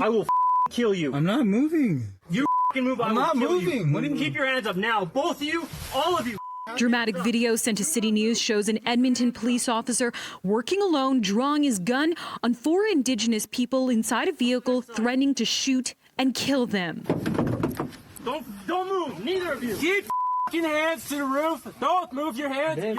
I will kill you. I'm not moving. You move. I'm not moving. What do you mean? Keep your hands up now. Both of you, all of you. Dramatic video sent to City News shows an Edmonton police officer working alone, drawing his gun on 4 Indigenous people inside a vehicle, threatening to shoot and kill them. Don't move. Neither of you. Keep hands to the roof. Don't move your hands.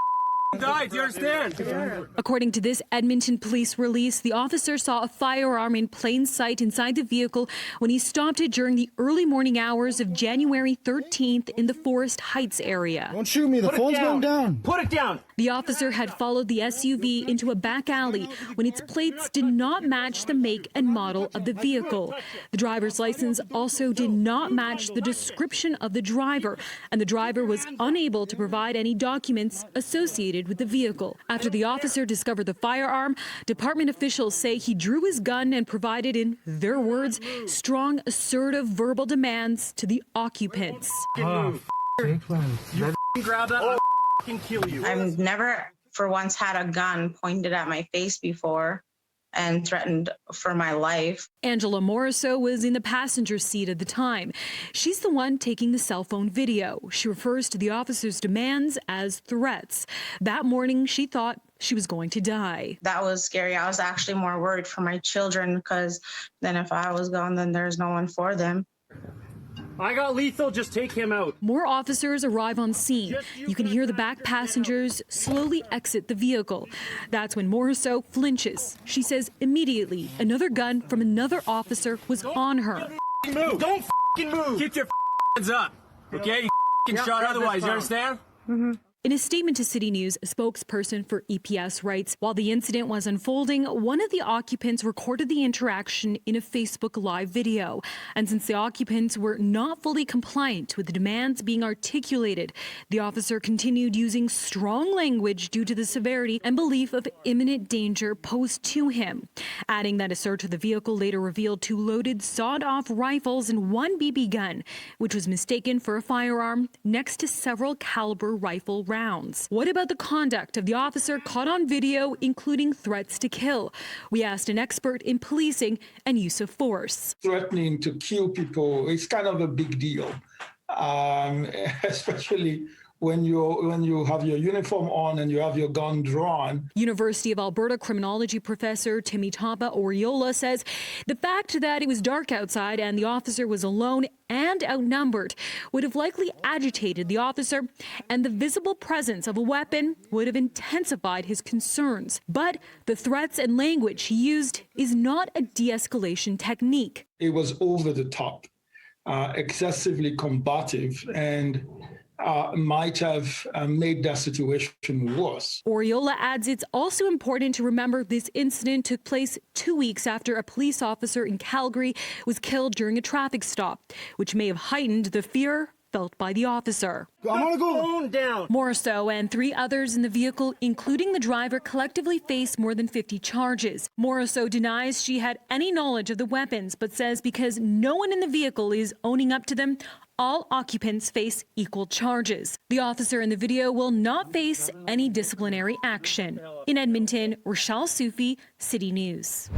Die, do you understand? According to this Edmonton police release, the officer saw a firearm in plain sight inside the vehicle when he stopped it during the early morning hours of January 13th in the Forest Heights area. Don't shoot me, the phone's going down. Put it down. The officer had followed the SUV into a back alley when its plates did not match the make and model of the vehicle. The driver's license also did not match the description of the driver, and the driver was unable to provide any documents associated with the vehicle. After the officer discovered the firearm, department officials say he drew his gun and provided, in their words, strong, assertive verbal demands to the occupants. You grab that. I'll kill you. I've never for once had a gun pointed at my face before and threatened for my life. Angela Morisseau was in the passenger seat at the time. She's the one taking the cell phone video. She refers to the officer's demands as threats. That morning, she thought she was going to die. That was scary. I was actually more worried for my children because then if I was gone, then there's no one for them. I got lethal. Just take him out. More officers arrive on scene. You can hear the back passengers slowly exit the vehicle. That's when Morisseau flinches. She says immediately another gun from another officer was on her. Move. Don't move. Keep your hands up, okay? You shot otherwise, you understand? In a statement to City News, a spokesperson for EPS writes, while the incident was unfolding, one of the occupants recorded the interaction in a Facebook Live video. And since the occupants were not fully compliant with the demands being articulated, the officer continued using strong language due to the severity and belief of imminent danger posed to him, adding that a search of the vehicle later revealed 2 loaded sawed-off rifles and 1 BB gun, which was mistaken for a firearm, next to several caliber rifle rounds. What about the conduct of the officer caught on video, including threats to kill? We asked an expert in policing and use of force. Threatening to kill people is kind of a big deal, especially when you have your uniform on and you have your gun drawn. University of Alberta criminology professor Timitapa Oriola says the fact that it was dark outside and the officer was alone and outnumbered would have likely agitated the officer, and the visible presence of a weapon would have intensified his concerns. But the threats and language he used is not a de-escalation technique. It was over the top, excessively combative, and might have made that situation worse. Oriola adds it's also important to remember this incident took place 2 weeks after a police officer in Calgary was killed during a traffic stop, which may have heightened the fear felt by the officer. I'm gonna go. Phone down. Morisseau and 3 others in the vehicle, including the driver, collectively face more than 50 charges. Morisseau denies she had any knowledge of the weapons, but says because no one in the vehicle is owning up to them, all occupants face equal charges. The officer in the video will not face any disciplinary action. In Edmonton, Rochelle Soufi, City News.